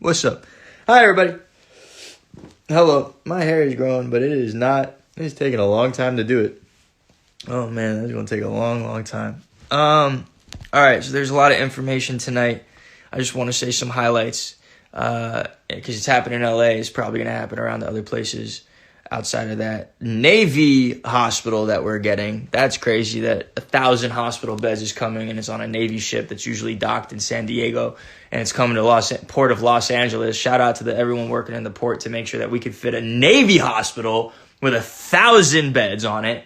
What's up? Hi, everybody. Hello. My hair is growing, but it is not. It's taking a long time to do it. Oh, man, that's going to take a long, long time. All right, so there's a lot of information tonight. I just want to say some highlights because it's happening in L.A. It's probably going to happen around the other places outside of that. Navy hospital that we're getting. That's crazy that 1,000 hospital beds is coming, and it's on a Navy ship that's usually docked in San Diego, and it's coming to Port of Los Angeles. Shout out to everyone working in the port to make sure that we could fit a Navy hospital with 1,000 beds on it.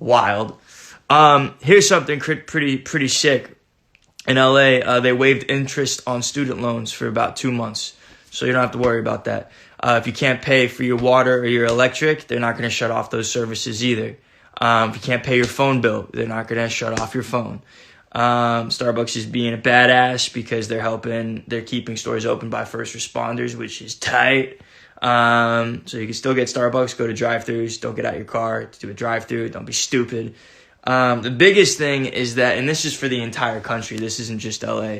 Wild. Here's something pretty sick. In LA, they waived interest on student loans for about 2 months, so you don't have to worry about that. If you can't pay for your water or your electric, they're not going to shut off those services either. If you can't pay your phone bill, they're not going to shut off your phone. Starbucks is being a badass because they're keeping stores open by first responders, which is tight. So you can still get Starbucks, go to drive-thrus, don't get out your car to do a drive-thru, don't be stupid. The biggest thing is that, and this is for the entire country, this isn't just LA.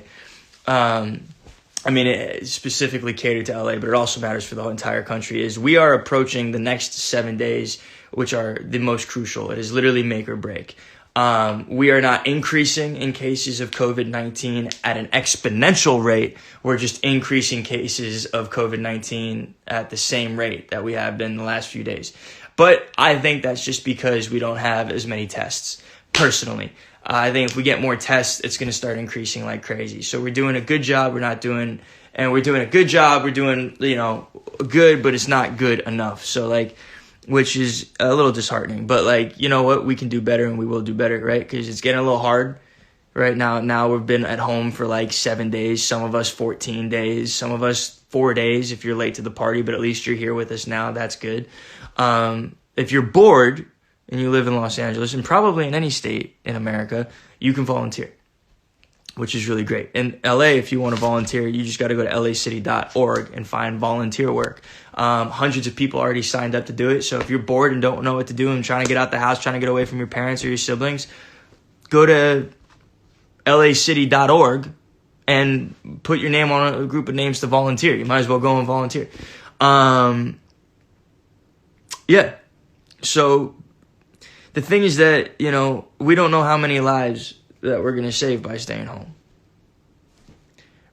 It specifically catered to LA, but it also matters for the whole entire country, is we are approaching the next 7 days, which are the most crucial. It is literally make or break. We are not increasing in cases of COVID-19 at an exponential rate. We're just increasing cases of COVID-19 at the same rate that we have been the last few days. But I think that's just because we don't have as many tests, personally. I think if we get more tests, it's going to start increasing like crazy. So we're doing a good job. We're doing a good job. We're doing, good, but it's not good enough. So which is a little disheartening, but you know what? We can do better and we will do better, right? Because it's getting a little hard right now. Now we've been at home for 7 days. Some of us 14 days, some of us 4 days if you're late to the party, but at least you're here with us now. That's good. If you're bored and you live in Los Angeles and probably in any state in America, you can volunteer, which is really great. In LA, if you want to volunteer, you just got to go to lacity.org and find volunteer work. Hundreds of people already signed up to do it. So if you're bored and don't know what to do and trying to get out the house, trying to get away from your parents or your siblings, go to lacity.org and put your name on a group of names to volunteer. You might as well go and volunteer. Yeah. So the thing is that, we don't know how many lives that we're going to save by staying home.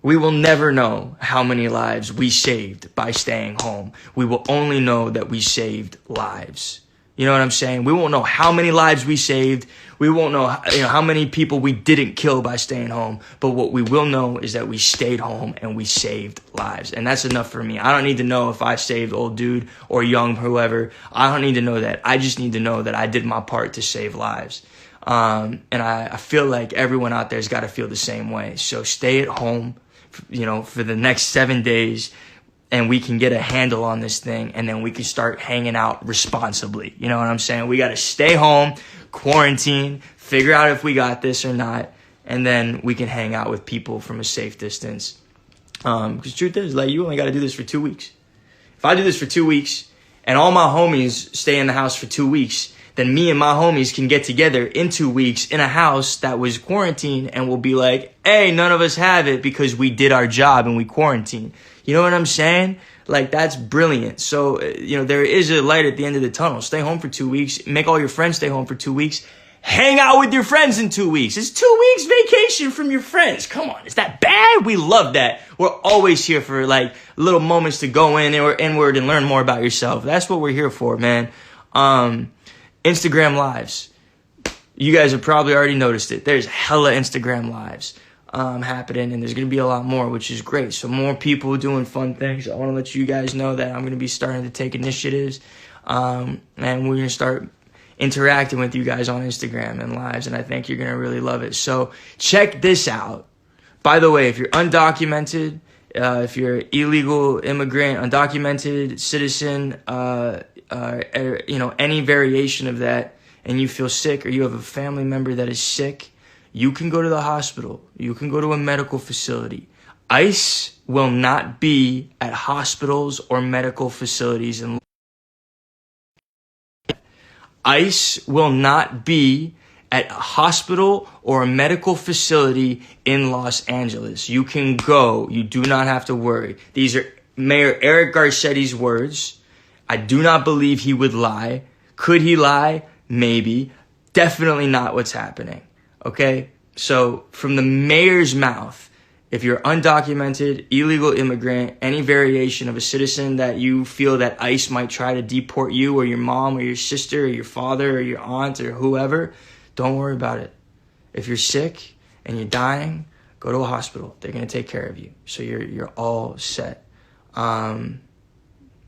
We will never know how many lives we saved by staying home. We will only know that we saved lives. You know what I'm saying? We won't know how many lives we saved. We won't know, how many people we didn't kill by staying home. But what we will know is that we stayed home and we saved lives. And that's enough for me. I don't need to know if I saved old dude or young, whoever. I don't need to know that. I just need to know that I did my part to save lives. And I feel like everyone out there's got to feel the same way. So stay at home, for the next 7 days, and we can get a handle on this thing, and then we can start hanging out responsibly. You know what I'm saying? We got to stay home, quarantine, figure out if we got this or not, and then we can hang out with people from a safe distance. Because truth is, you only got to do this for 2 weeks. If I do this for 2 weeks, and all my homies stay in the house for 2 weeks, then me and my homies can get together in 2 weeks in a house that was quarantined, and we'll be like, hey, none of us have it because we did our job and we quarantined. You know what I'm saying? That's brilliant. So, there is a light at the end of the tunnel. Stay home for 2 weeks. Make all your friends stay home for 2 weeks. Hang out with your friends in 2 weeks. It's 2 weeks vacation from your friends. Come on. Is that bad? We love that. We're always here for little moments to go inward and learn more about yourself. That's what we're here for, man. Instagram lives. You guys have probably already noticed it. There's hella Instagram lives happening, and there's going to be a lot more, which is great. So more people doing fun things. I want to let you guys know that I'm going to be starting to take initiatives, and we're going to start interacting with you guys on Instagram and lives, and I think you're going to really love it. So check this out. By the way, if you're undocumented, if you're an illegal immigrant, undocumented citizen, any variation of that, and you feel sick or you have a family member that is sick, you can go to the hospital. You can go to a medical facility. ICE will not be at hospitals or medical facilities. ICE will not be at a hospital or a medical facility in Los Angeles. You can go. You do not have to worry. These are Mayor Eric Garcetti's words. I do not believe he would lie. Could he lie? Maybe. Definitely not what's happening. Okay? So from the mayor's mouth, if you're undocumented, illegal immigrant, any variation of a citizen that you feel that ICE might try to deport you or your mom or your sister or your father or your aunt or whoever, don't worry about it. If you're sick and you're dying, go to a hospital. They're going to take care of you. So you're all set. I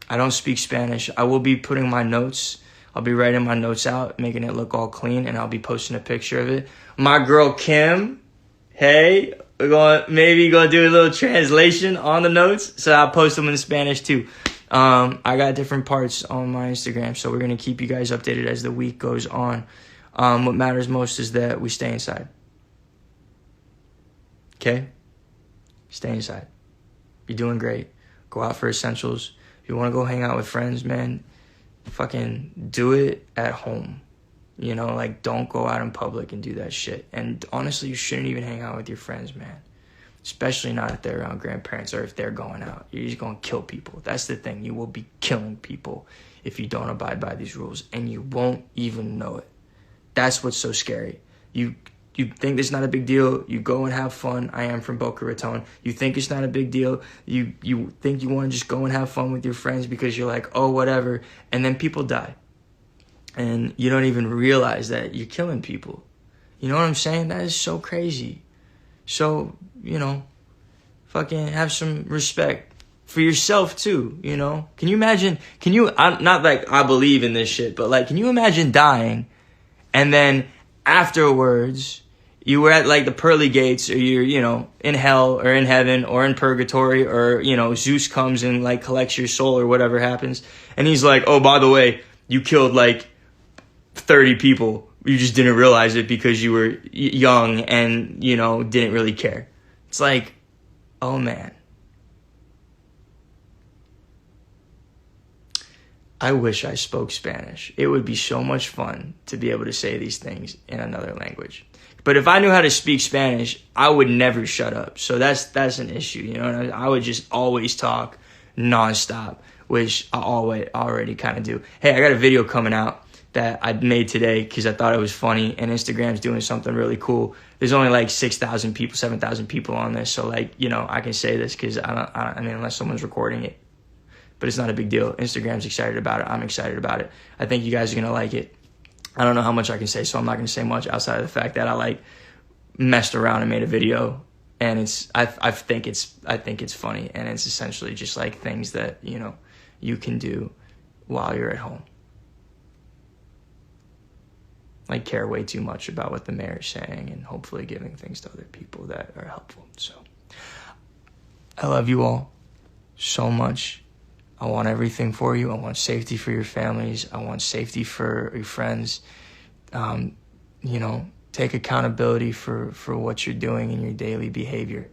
don't speak Spanish. I will be putting my notes. I'll be writing my notes out, making it look all clean, and I'll be posting a picture of it. My girl Kim, hey, maybe gonna do a little translation on the notes, so I'll post them in Spanish too. I got different parts on my Instagram, so we're gonna keep you guys updated as the week goes on. What matters most is that we stay inside. Okay? Stay inside. You're doing great. Go out for essentials. If you want to go hang out with friends, man, fucking do it at home. You know, like, don't go out in public and do that shit. And honestly, you shouldn't even hang out with your friends, man. Especially not if they're around grandparents or if they're going out. You're just going to kill people. That's the thing. You will be killing people if you don't abide by these rules. And you won't even know it. That's what's so scary. You think it's not a big deal. You go and have fun. I am from Boca Raton. You think it's not a big deal. You think you want to just go and have fun with your friends because you're like, oh, whatever. And then people die. And you don't even realize that you're killing people. You know what I'm saying? That is so crazy. So, you know, fucking have some respect for yourself too, you know? Can you imagine, not like I believe in this shit, but like, can you imagine dying and then afterwards you were at like the pearly gates, or you're, you know, in hell or in heaven or in purgatory, or, you know, Zeus comes and like collects your soul or whatever happens. And he's like, oh, by the way, you killed like 30 people. You just didn't realize it because you were young and, you know, didn't really care. It's like, oh man. I wish I spoke Spanish. It would be so much fun to be able to say these things in another language. But if I knew how to speak Spanish, I would never shut up. So that's an issue, you know. And I would just always talk nonstop, which I already kind of do. Hey, I got a video coming out that I made today because I thought it was funny, and Instagram's doing something really cool. There's only like 6,000 people, 7,000 people on this, so like, you know, I can say this because I mean, unless someone's recording it. But it's not a big deal. Instagram's excited about it. I'm excited about it. I think you guys are gonna like it. I don't know how much I can say, so I'm not gonna say much outside of the fact that I like messed around and made a video, and I think it's funny, and it's essentially just like things that, you know, you can do while you're at home. Like, care way too much about what the mayor's saying and hopefully giving things to other people that are helpful. So I love you all so much. I want everything for you. I want safety for your families. I want safety for your friends. You know, take accountability for what you're doing in your daily behavior.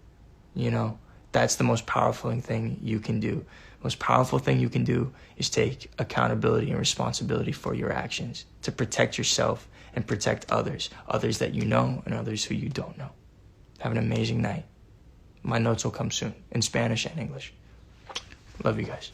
You know, that's the most powerful thing you can do. The most powerful thing you can do is take accountability and responsibility for your actions to protect yourself and protect others that you know and others who you don't know. Have an amazing night. My notes will come soon in Spanish and English. Love you guys.